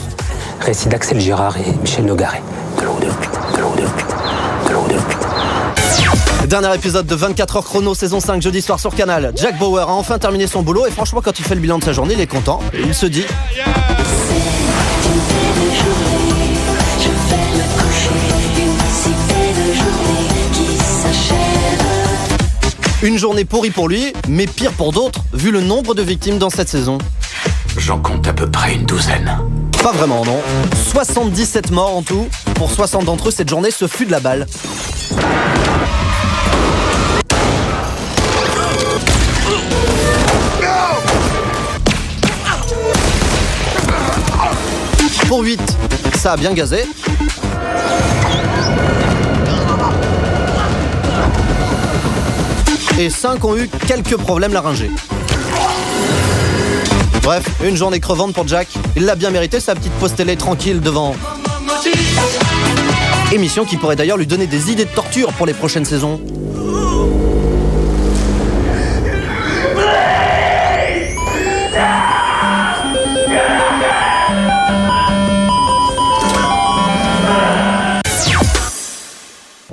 Récit d'Axel Girard et Michel Nogaret. De l'eau de putain, de l'eau de putain, de l'eau de putain. Dernier épisode de 24 heures chrono, saison 5, jeudi soir sur Canal. Jack Bauer a enfin terminé son boulot et franchement quand il fait le bilan de sa journée, il est content. Il se dit... Une journée pourrie pour lui, mais pire pour d'autres, vu le nombre de victimes dans cette saison. J'en compte à peu près une douzaine. Pas vraiment, non. 77 morts en tout. Pour 60 d'entre eux, cette journée, ce fut de la balle. Pour 8, ça a bien gazé. Et 5 ont eu quelques problèmes laryngés. Bref, une journée crevante pour Jack. Il l'a bien mérité, sa petite pause télé tranquille devant... Émission qui pourrait d'ailleurs lui donner des idées de torture pour les prochaines saisons.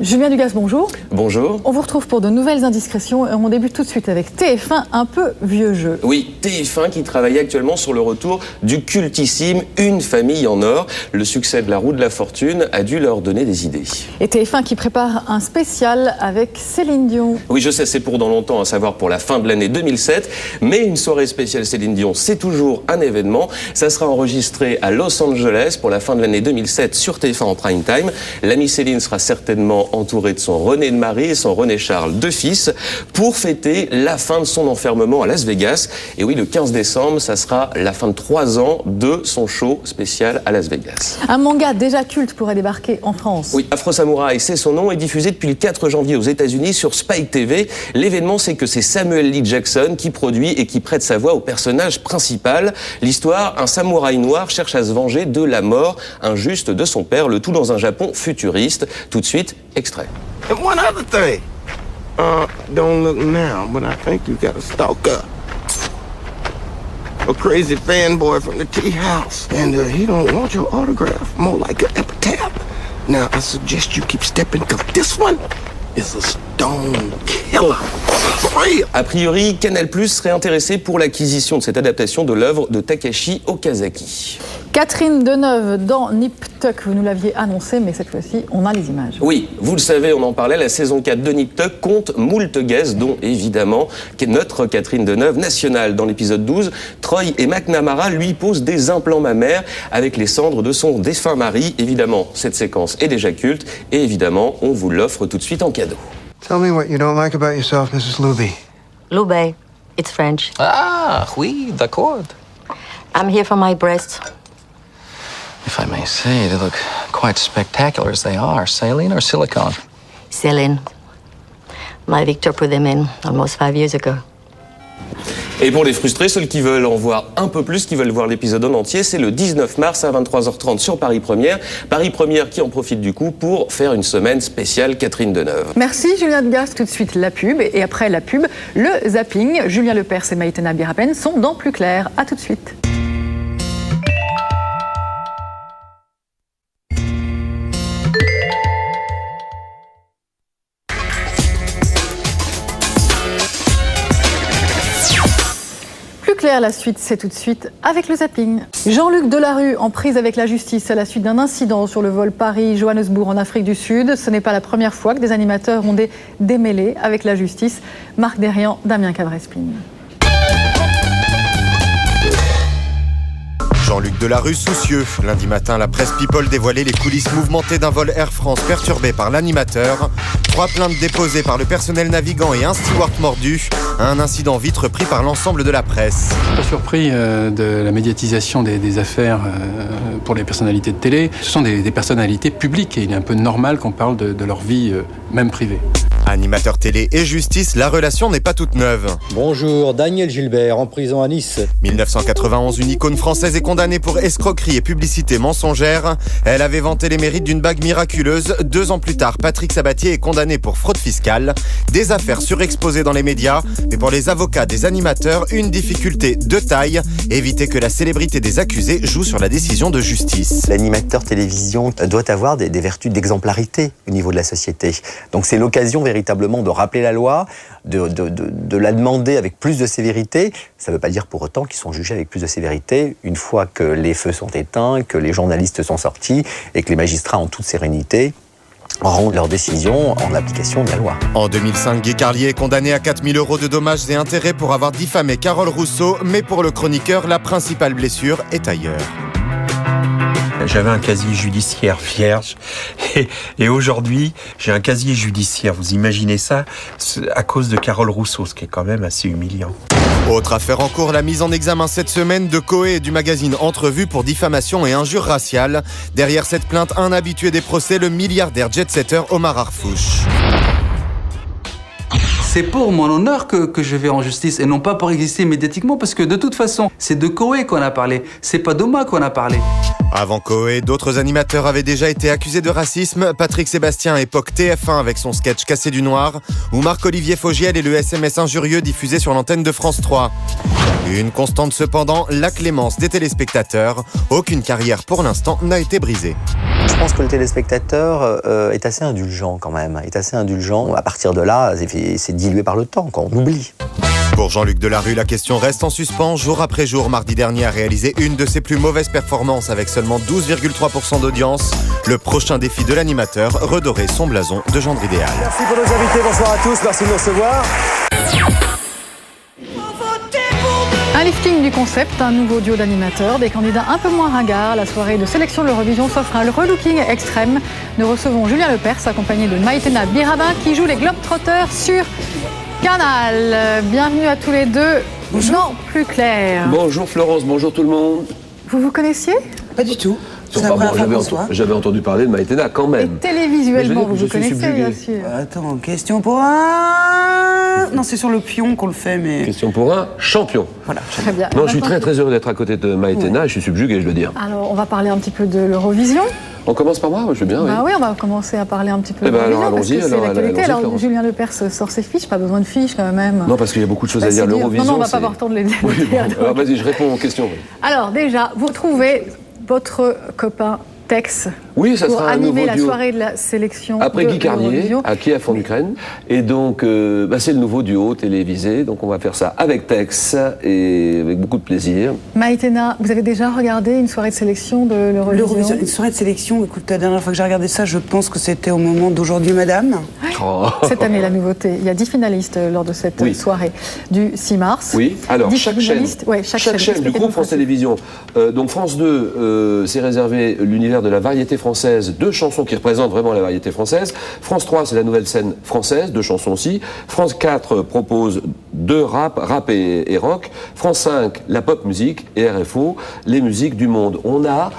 Julien Dugas, bonjour. Bonjour. On vous retrouve pour de nouvelles indiscrétions et on débute tout de suite avec TF1, un peu vieux jeu. Oui, TF1 qui travaille actuellement sur le retour du cultissime Une famille en or. Le succès de La Roue de la Fortune a dû leur donner des idées. Et TF1 qui prépare un spécial avec Céline Dion. Oui, je sais, c'est pour dans longtemps, à savoir pour la fin de l'année 2007. Mais une soirée spéciale Céline Dion, c'est toujours un événement. Ça sera enregistré à Los Angeles pour la fin de l'année 2007 sur TF1 en prime time. L'amie Céline sera certainement entouré de son René de Marie et son René Charles, 2 fils, pour fêter la fin de son enfermement à Las Vegas. Et oui, le 15 décembre, ça sera la fin de 3 ans de son show spécial à Las Vegas. Un manga déjà culte pourrait débarquer en France. Oui, Afro Samurai, c'est son nom, est diffusé depuis le 4 janvier aux États-Unis sur Spike TV. L'événement, c'est que c'est Samuel L. Jackson qui produit et qui prête sa voix au personnage principal. L'histoire, un samouraï noir cherche à se venger de la mort injuste de son père, le tout dans un Japon futuriste. Tout de suite, extrait. And one other thing. Don't look now, but I think you got a stalker. A crazy fanboy from the tea house. And he don't want your autograph, more like an epitaph. Now, I suggest you keep stepping, because this one is a stone killer. A priori, Canal+ serait intéressé pour l'acquisition de cette adaptation de l'œuvre de Takashi Okazaki. Catherine Deneuve dans Nip Tuck, vous nous l'aviez annoncé, mais cette fois-ci, on a les images. Oui, vous le savez, on en parlait, la saison 4 de Nip Tuck compte moult guests, dont évidemment notre Catherine Deneuve nationale. Dans l'épisode 12, Troy et McNamara lui posent des implants mammaires avec les cendres de son défunt mari. Évidemment, cette séquence est déjà culte et évidemment, on vous l'offre tout de suite en cadeau. Tell me what you don't like about yourself, Mrs. Luby. Loubet, it's French. Ah, oui, d'accord. I'm here for my breasts. If I may say, they look quite spectacular as they are. Saline or silicone? Céline. My Victor put them in almost 5 years ago. Et pour les frustrés, ceux qui veulent en voir un peu plus, qui veulent voir l'épisode en entier, c'est le 19 mars à 23h30 sur Paris Première. Paris Première qui en profite du coup pour faire une semaine spéciale Catherine Deneuve. Merci Julien Dugas. Tout de suite la pub et après la pub, le zapping. Julien Lepers et Maïtena Birapen sont dans Plus Clair. À tout de suite. Claire, la suite, c'est tout de suite avec le zapping. Jean-Luc Delarue en prise avec la justice à la suite d'un incident sur le vol Paris-Johannesburg en Afrique du Sud. Ce n'est pas la première fois que des animateurs ont des démêlés avec la justice. Marc Derian, Damien Cabrespine. Jean-Luc Delarue soucieux. Lundi matin, la presse People dévoilait les coulisses mouvementées d'un vol Air France perturbé par l'animateur. 3 plaintes déposées par le personnel navigant et un steward mordu. Un incident vite repris par l'ensemble de la presse. Pas surpris de la médiatisation des affaires pour les personnalités de télé. Ce sont des personnalités publiques et il est un peu normal qu'on parle de leur vie, même privée. Animateur télé et justice, la relation n'est pas toute neuve. Bonjour, Daniel Gilbert, en prison à Nice. 1991, une icône française est condamnée pour escroquerie et publicité mensongère. Elle avait vanté les mérites d'une bague miraculeuse. 2 ans plus tard, Patrick Sabatier est condamné pour fraude fiscale. Des affaires surexposées dans les médias, mais pour les avocats des animateurs, une difficulté de taille, éviter que la célébrité des accusés joue sur la décision de justice. L'animateur télévision doit avoir des vertus d'exemplarité au niveau de la société. Donc c'est l'occasion véritablement de rappeler la loi, de la demander avec plus de sévérité. Ça ne veut pas dire pour autant qu'ils sont jugés avec plus de sévérité une fois que les feux sont éteints, que les journalistes sont sortis et que les magistrats en toute sérénité rendent leurs décisions en application de la loi. En 2005, Guy Carlier est condamné à 4 000 € de dommages et intérêts pour avoir diffamé Carole Rousseau, mais pour le chroniqueur, la principale blessure est ailleurs. J'avais un casier judiciaire vierge et aujourd'hui j'ai un casier judiciaire, vous imaginez ça, à cause de Carole Rousseau, ce qui est quand même assez humiliant. Autre affaire en cours, la mise en examen cette semaine de Coé et du magazine Entrevue pour diffamation et injure raciale. Derrière cette plainte, un habitué des procès, le milliardaire jet-setter Omar Harfouch. C'est pour mon honneur que je vais en justice et non pas pour exister médiatiquement parce que de toute façon, c'est de Coé qu'on a parlé, c'est pas d'Oma qu'on a parlé. Avant Coé, d'autres animateurs avaient déjà été accusés de racisme. Patrick Sébastien, époque TF1 avec son sketch Cassé du Noir, ou Marc-Olivier Fogiel et le SMS injurieux diffusé sur l'antenne de France 3. Une constante cependant, la clémence des téléspectateurs. Aucune carrière pour l'instant n'a été brisée. Je pense que le téléspectateur est assez indulgent quand même, est assez indulgent. À partir de là, c'est dilué par le temps, quand on oublie. Pour Jean-Luc Delarue, la question reste en suspens. Jour après jour, mardi dernier a réalisé une de ses plus mauvaises performances avec seulement 12,3% d'audience. Le prochain défi de l'animateur, redorer son blason de gendre idéal. Merci pour nos invités, bonsoir à tous, merci de nous recevoir. Un lifting du concept, un nouveau duo d'animateurs, des candidats un peu moins ringards. La soirée de sélection de l'Eurovision s'offre un relooking extrême. Nous recevons Julien Lepers, accompagné de Maïtena Birabin, qui joue les Globetrotters sur Canal. Bienvenue à tous les deux. Bonjour. Non, plus clair. Bonjour Florence, bonjour tout le monde. Vous vous connaissiez? Pas du tout. J'avais entendu parler de Maïtena quand même. Et télévisuellement, vous connaissez bien sûr. Attends, question pour un... Non, c'est sur le pion qu'on le fait, mais... Question pour un champion. Voilà. Très bien. Non, je suis très très heureux d'être à côté de Maïtena et je suis subjugué, je dois dire. Alors, on va parler un petit peu de l'Eurovision. On commence par moi, je veux bien, oui. Ah oui, on va commencer à parler un petit peu de alors l'Eurovision, parce allons-y, que c'est l'actualité. allons-y, Alors, Florence. Julien Lepers sort ses fiches, pas besoin de fiches quand même. Non, parce qu'il y a beaucoup de choses à dire. L'Eurovision, non, on va pas avoir le temps de les dire. Oui, bon, alors vas-y, je réponds aux questions. Alors, déjà, vous trouvez votre copain Tex Oui, ça pour sera un animer nouveau la duo. soirée de la sélection Après de Guy Carlier, l'Eurovision. à Kiev en Ukraine. Et donc, c'est le nouveau duo télévisé. Donc, on va faire ça avec Tex et avec beaucoup de plaisir. Maïtena, vous avez déjà regardé une soirée de sélection de l'Eurovision? Une soirée de sélection, écoute, la dernière fois que j'ai regardé ça, je pense que c'était au moment d'Aujourd'hui Madame. Oh. Cette année, la nouveauté. Il y a 10 finalistes lors de cette soirée du 6 mars. Oui, alors 10 chaque chaîne du groupe France Télévisions. Donc France 2 s'est réservé l'univers de la variété française, 2 chansons qui représentent vraiment la variété française. France 3, c'est la nouvelle scène française, 2 chansons aussi. France 4 propose 2 rap et rock. France 5, la pop musique, et RFO, les musiques du monde. On a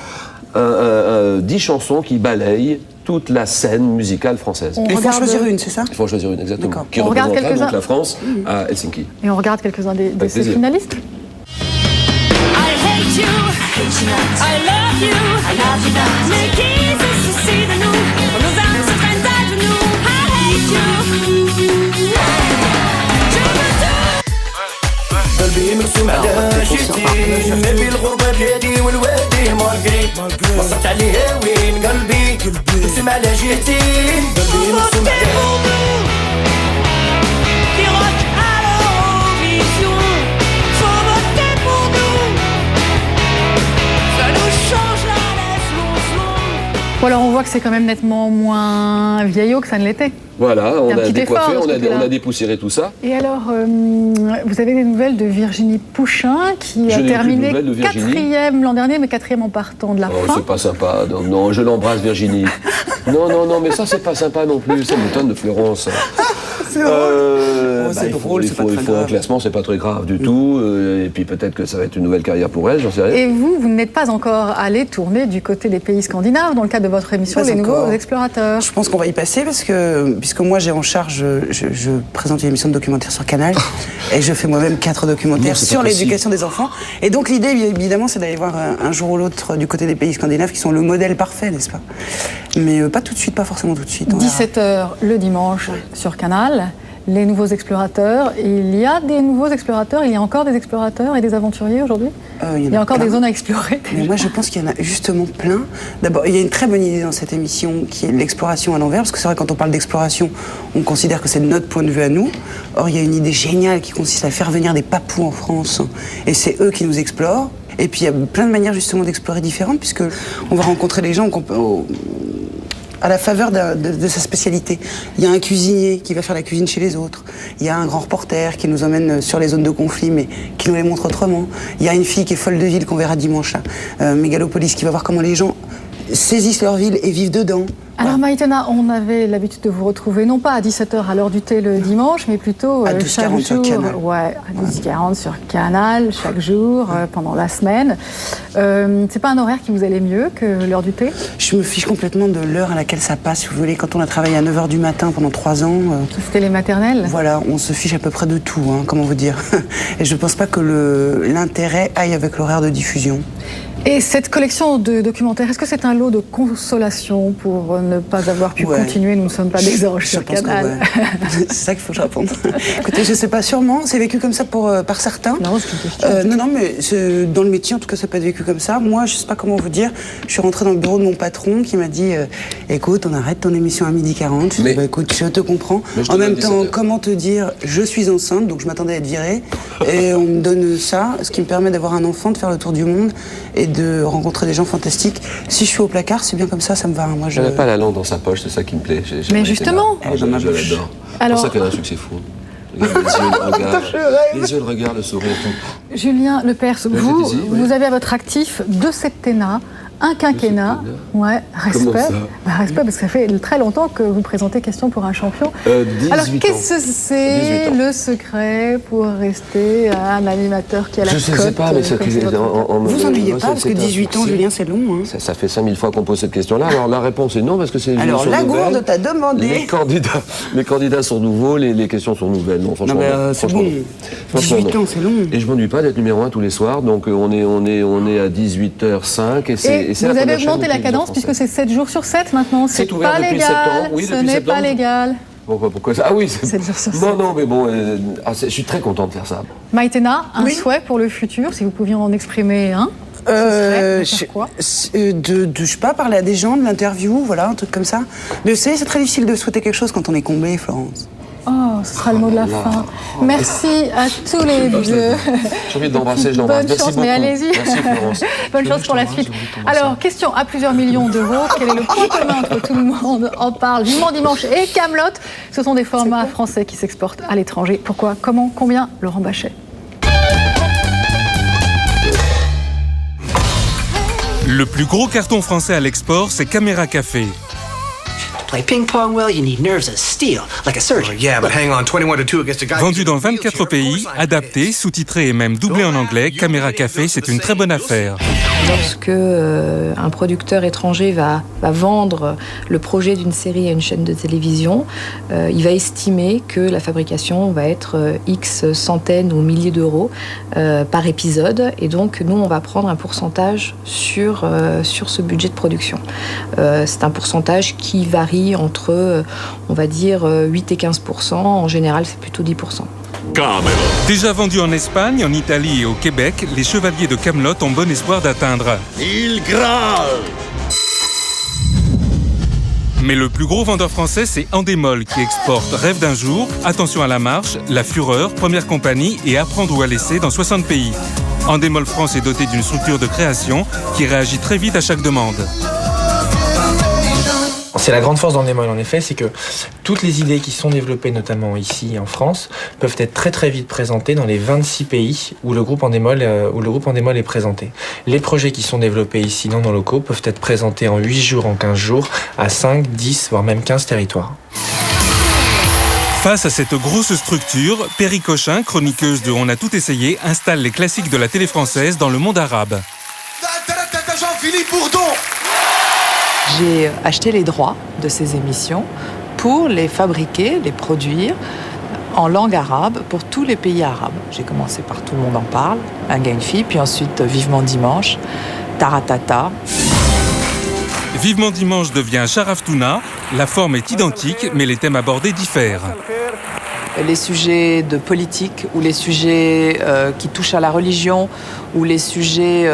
10 chansons qui balayent toute la scène musicale française. Il faut choisir une, c'est ça? Il faut en choisir une, exactement. Qui On regarde représentera donc quelques-uns. la France à Helsinki. Et on regarde quelques-uns de ces plaisir. finalistes. قلبي مرسوم على شفتي نبي الغربة بلادي والوادي ماركري مصرت عليه وين قلبي مرسوم على جهتي قلبي مرسوم على Bon, alors on voit que c'est quand même nettement moins vieillot que ça ne l'était. Voilà, on Un a petit décoiffé, effort, de ce on côté-là. a dépoussiéré tout ça. Et alors, vous avez des nouvelles de Virginie Pouchin qui Je a n'ai plus de terminé nouvelles de Virginie. 4e l'an dernier, mais 4e en partant de la Oh, fin. c'est pas sympa. Non, je l'embrasse, Virginie. Non, mais ça, c'est pas sympa non plus. Ça m'étonne de Florence. c'est drôle. C'est drôle, c'est pas très grave. Il faut un classement, c'est pas très grave du tout. Et puis peut-être que ça va être une nouvelle carrière pour elle, j'en sais rien. Et vous n'êtes pas encore allé tourner du côté des pays scandinaves dans le cadre de votre émission Les Nouveaux Explorateurs. Je pense qu'on va y passer puisque moi j'ai en charge, je présente une émission de documentaire sur Canal et je fais moi-même 4 documentaires sur l'éducation des enfants. Et donc l'idée évidemment c'est d'aller voir un jour ou l'autre du côté des pays scandinaves qui sont le modèle parfait, n'est-ce pas? Mais pas tout de suite, pas forcément tout de suite. 17h le dimanche sur Canal. Les Nouveaux Explorateurs. Il y a des nouveaux explorateurs, il y a encore des explorateurs et des aventuriers aujourd'hui. Il y a encore des zones à explorer. Mais moi je pense qu'il y en a justement plein. D'abord, il y a une très bonne idée dans cette émission qui est l'exploration à l'envers, parce que c'est vrai quand on parle d'exploration, on considère que c'est notre point de vue à nous. Or il y a une idée géniale qui consiste à faire venir des papous en France et c'est eux qui nous explorent. Et puis il y a plein de manières justement d'explorer différentes, puisque on va rencontrer les gens à la faveur de sa spécialité. Il y a un cuisinier qui va faire la cuisine chez les autres. Il y a un grand reporter qui nous emmène sur les zones de conflit, mais qui nous les montre autrement. Il y a une fille qui est folle de ville qu'on verra dimanche à Mégalopolis, qui va voir comment les gens saisissent leur ville et vivent dedans. Alors Maïtena, on avait l'habitude de vous retrouver non pas à 17h à l'heure du thé le dimanche, mais plutôt à 12h40 sur Canal. Ouais, à 12h40 sur Canal, chaque jour, pendant la semaine. C'est pas un horaire qui vous allait mieux que l'heure du thé? Je me fiche complètement de l'heure à laquelle ça passe. Si vous voulez, quand on a travaillé à 9h du matin pendant 3 ans... C'était les maternelles? Voilà, on se fiche à peu près de tout, comment vous dire. Et je pense pas que l'intérêt aille avec l'horaire de diffusion. Et cette collection de documentaires, est-ce que c'est un lot de consolation pour ne pas avoir pu continuer? Nous ne sommes pas des anges sur Canal. C'est ça qu'il faut que je réponde. Écoutez, je sais pas, sûrement. C'est vécu comme ça par certains. Non, c'est une question. Non, mais dans le métier, en tout cas, ça peut être vécu comme ça. Moi, je sais pas comment vous dire. Je suis rentrée dans le bureau de mon patron qui m'a dit écoute, on arrête ton émission à 12h40. Je lui ai dit écoute, je te comprends. En même temps, comment te dire je suis enceinte, donc je m'attendais à être virée. Et on me donne ça, ce qui me permet d'avoir un enfant, de faire le tour du monde et de rencontrer des gens fantastiques. Si je suis au placard, c'est bien comme ça me va. Moi, Elle n'a pas la langue dans sa poche, c'est ça qui me plaît. Mais justement, je l'adore. C'est pour ça qu'elle a un succès fou. Les yeux, le regard, le sourire, tout. Julien Lepers, vous avez à votre actif 2 septennats, un quinquennat. Ouais, respect. Comment ça? Respect, parce que ça fait très longtemps que vous présentez Question pour un champion. 18 Alors, ans. qu'est-ce que c'est le secret pour rester un animateur qui a la cote? Je ne sais pas, mais ça... Vous ennuyez pas, parce que 18 ans, Julien, c'est long. Ça fait 5000 fois qu'on pose cette question-là. Alors, la réponse est non, parce que c'est... Alors, la gourde t'a demandé. Les candidats sont nouveaux, les questions sont nouvelles. Non, franchement, c'est bon. 18 ans, c'est long. Et je m'ennuie pas d'être numéro 1 tous les soirs, donc on est à 18h05 et c'est... Vous avez augmenté la cadence puisque c'est 7 jours sur 7 maintenant. C'est pas légal. Ce n'est pas légal. Pourquoi ça? Ah oui, 7 jours sur 7. Non, mais bon, je suis très content de faire ça. Maïtena, un souhait pour le futur, si vous pouviez en exprimer un? Quoi je sais pas, parler à des gens, de l'interview, voilà, un truc comme ça. Mais vous savez, c'est très difficile de souhaiter quelque chose quand on est comblé, Florence. Oh, ce sera le mot de la fin. Merci à tous les deux. J'ai envie d'embrasser, je l'embrasse. Bonne chance, mais allez-y. Merci, Florence. Bonne chance pour la suite. Alors, question à plusieurs millions d'euros. Quel est le point commun entre Tout le monde en parle, Vivement Dimanche et Kaamelott? Ce sont des formats français qui s'exportent à l'étranger. Pourquoi? Comment? Combien? Laurent Bachet. Le plus gros carton français à l'export, c'est Caméra Café. Play ping pong well, you need nerves of steel, like a surgeon. Yeah, but hang on, 21-2 against a guy. Vendu dans 24 pays, adapté, sous-titré et même doublé en anglais, Caméra Café, c'est une très bonne affaire. Lorsque un producteur étranger va vendre le projet d'une série à une chaîne de télévision, il va estimer que la fabrication va être X centaines ou milliers d'euros par épisode. Et donc, nous, on va prendre un pourcentage sur ce budget de production. C'est un pourcentage qui varie entre, on va dire, 8 et 15%. En général, c'est plutôt 10%. Déjà vendu en Espagne, en Italie et au Québec, les Chevaliers de Kaamelott ont bon espoir d'atteindre Il Graal. Mais le plus gros vendeur français, c'est Endemol qui exporte Rêve d'un jour, Attention à la marche, La Fureur, Première compagnie et Apprendre ou à laisser dans 60 pays. Endemol France est doté d'une structure de création qui réagit très vite à chaque demande. C'est la grande force d'Endemol, en effet, c'est que toutes les idées qui sont développées, notamment ici en France, peuvent être très très vite présentées dans les 26 pays où le groupe Endemol est présenté. Les projets qui sont développés ici dans nos locaux peuvent être présentés en 8 jours, en 15 jours, à 5, 10, voire même 15 territoires. Face à cette grosse structure, Perry Cochin, chroniqueuse de On a tout essayé, installe les classiques de la télé française dans le monde arabe. Jean-Philippe Bourdon. J'ai acheté les droits de ces émissions pour les fabriquer, les produire en langue arabe pour tous les pays arabes. J'ai commencé par Tout le monde en parle, Un gars, une fille, puis ensuite Vivement dimanche, Taratata. Vivement dimanche devient Sharaftouna. La forme est identique, mais les thèmes abordés diffèrent. Les sujets de politique ou les sujets qui touchent à la religion ou les sujets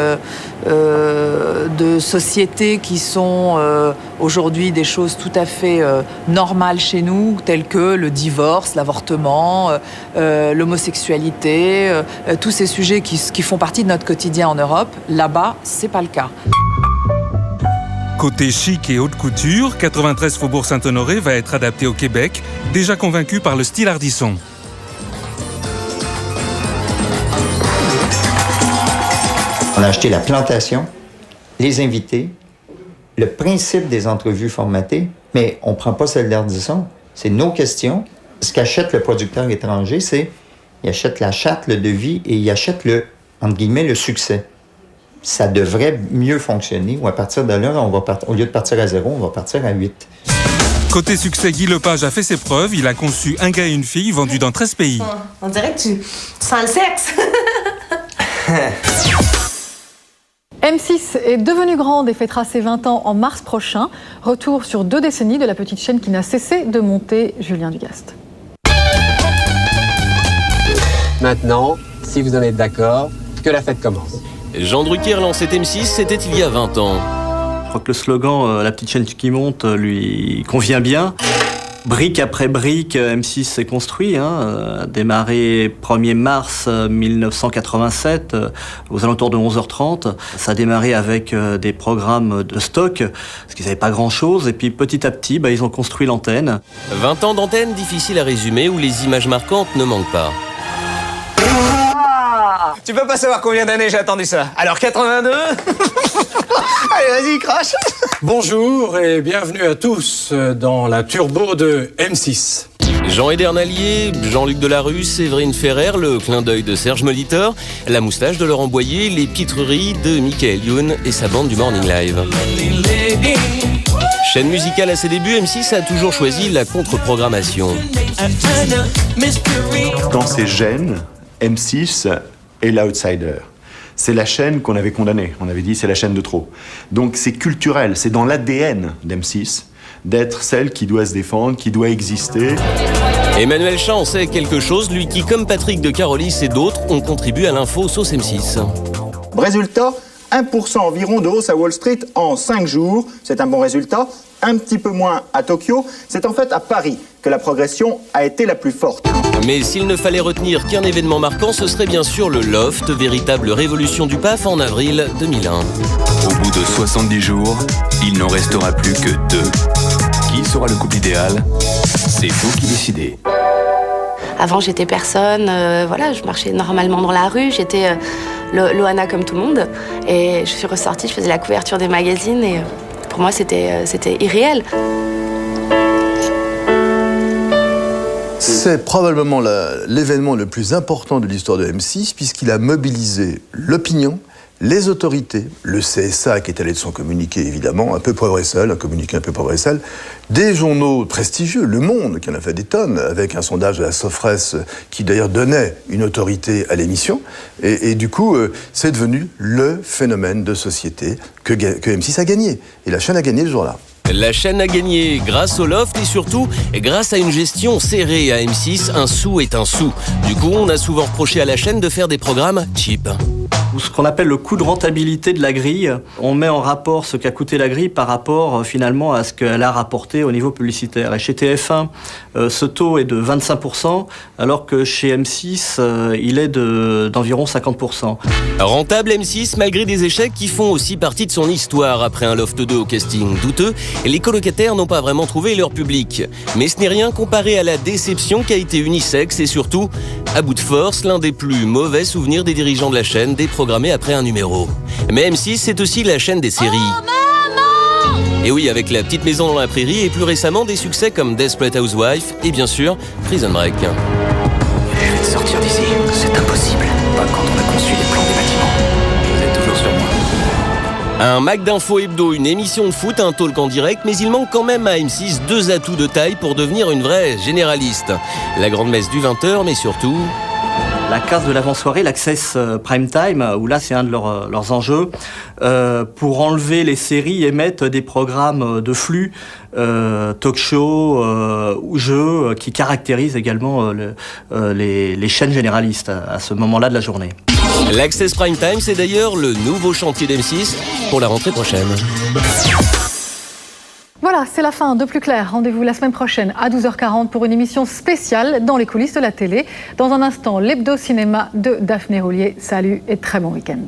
de société qui sont aujourd'hui des choses tout à fait normales chez nous, telles que le divorce, l'avortement, l'homosexualité, tous ces sujets qui font partie de notre quotidien en Europe. Là-bas, c'est pas le cas. Côté chic et haute couture, 93 Faubourg Saint-Honoré va être adapté au Québec, déjà convaincu par le style Ardisson. On a acheté la plantation, les invités, le principe des entrevues formatées, mais on ne prend pas celle d'Ardisson. C'est nos questions. Ce qu'achète le producteur étranger, c'est il achète la charte, le devis et il achète entre guillemets, le succès. Ça devrait mieux fonctionner. Ou à partir de là, au lieu de partir à 0, on va partir à 8. Côté succès, Guy Lepage a fait ses preuves. Il a conçu Un gars et une fille vendus dans 13 pays. On dirait que tu sens le sexe. M6 est devenue grande et fêtera ses 20 ans en mars prochain. Retour sur 2 décennies de la petite chaîne qui n'a cessé de monter. Julien Dugast. Maintenant, si vous en êtes d'accord, que la fête commence. Jean Drucker lançait M6, c'était il y a 20 ans. Je crois que le slogan « La petite chaîne qui monte » lui convient bien. Brique après brique, M6 s'est construit, démarré 1er mars 1987, aux alentours de 11h30. Ça a démarré avec des programmes de stock, parce qu'ils n'avaient pas grand-chose, et puis petit à petit, ils ont construit l'antenne. 20 ans d'antenne, difficile à résumer, où les images marquantes ne manquent pas. Tu peux pas savoir combien d'années j'ai attendu ça. Alors 82. Allez, vas-y, crache. Bonjour et bienvenue à tous dans la turbo de M6. Jean Edernalier, Jean-Luc Delarue, Séverine Ferrer, le clin d'œil de Serge Molitor, la moustache de Laurent Boyer, les pitreries de Michael Youn et sa bande du Morning Live. Chaîne musicale à ses débuts, M6 a toujours choisi la contre-programmation. Dans ses gènes, M6 est l'outsider. C'est la chaîne qu'on avait condamnée. On avait dit c'est la chaîne de trop. Donc c'est culturel, c'est dans l'ADN d'M6 d'être celle qui doit se défendre, qui doit exister. Emmanuel Chan sait quelque chose, lui qui, comme Patrick de Carolis et d'autres, ont contribué à l'info sauce M6. Résultat, 1% environ de hausse à Wall Street en 5 jours. C'est un bon résultat. Un petit peu moins à Tokyo. C'est en fait à Paris que la progression a été la plus forte. Mais s'il ne fallait retenir qu'un événement marquant, ce serait bien sûr le Loft, véritable révolution du PAF en avril 2001. Au bout de 70 jours, il n'en restera plus que 2. Qui sera le couple idéal? C'est vous qui décidez. Avant, j'étais personne. Je marchais normalement dans la rue. J'étais Loana comme tout le monde. Et je suis ressortie, je faisais la couverture des magazines. Et pour moi, c'était irréel. C'est probablement l'événement le plus important de l'histoire de M6, puisqu'il a mobilisé l'opinion, les autorités, le CSA qui est allé de son communiqué évidemment, un peu pauvre et seul, un communiqué un peu pauvre et seul, des journaux prestigieux, Le Monde qui en a fait des tonnes, avec un sondage de la Sofres qui d'ailleurs donnait une autorité à l'émission, et du coup c'est devenu le phénomène de société que M6 a gagné, et la chaîne a gagné ce jour-là. La chaîne a gagné grâce au Loft et surtout grâce à une gestion serrée à M6, un sou est un sou. Du coup, on a souvent reproché à la chaîne de faire des programmes cheap. Ce qu'on appelle le coût de rentabilité de la grille, on met en rapport ce qu'a coûté la grille par rapport finalement à ce qu'elle a rapporté au niveau publicitaire. Et chez TF1, ce taux est de 25%, alors que chez M6, il est d'environ 50%. Rentable M6 malgré des échecs qui font aussi partie de son histoire. Après un Loft 2 au casting douteux, les colocataires n'ont pas vraiment trouvé leur public. Mais ce n'est rien comparé à la déception qu'a été Unisex et surtout, à bout de force, l'un des plus mauvais souvenirs des dirigeants de la chaîne déprogrammé après un numéro. Mais M6, c'est aussi la chaîne des séries. Et oui, avec La Petite Maison dans la Prairie et plus récemment des succès comme Desperate Housewives et bien sûr Prison Break. Je vais te sortir d'ici, c'est impossible. Pas quand on a conçu les plans des bâtiments. Vous êtes toujours sur moi. Un Mac d'Info Hebdo, une émission de foot, un talk en direct, mais il manque quand même à M6 deux atouts de taille pour devenir une vraie généraliste. La grande messe du 20h, mais surtout... La case de l'avant-soirée, l'Access Prime Time, où là c'est un de leurs enjeux, pour enlever les séries et mettre des programmes de flux, talk show ou jeux qui caractérisent également les chaînes généralistes à ce moment-là de la journée. L'Access Prime Time, c'est d'ailleurs le nouveau chantier d'M6 pour la rentrée prochaine. Voilà, c'est la fin de Plus Clair. Rendez-vous la semaine prochaine à 12h40 pour une émission spéciale dans les coulisses de la télé. Dans un instant, l'hebdo cinéma de Daphné Roulier. Salut et très bon week-end.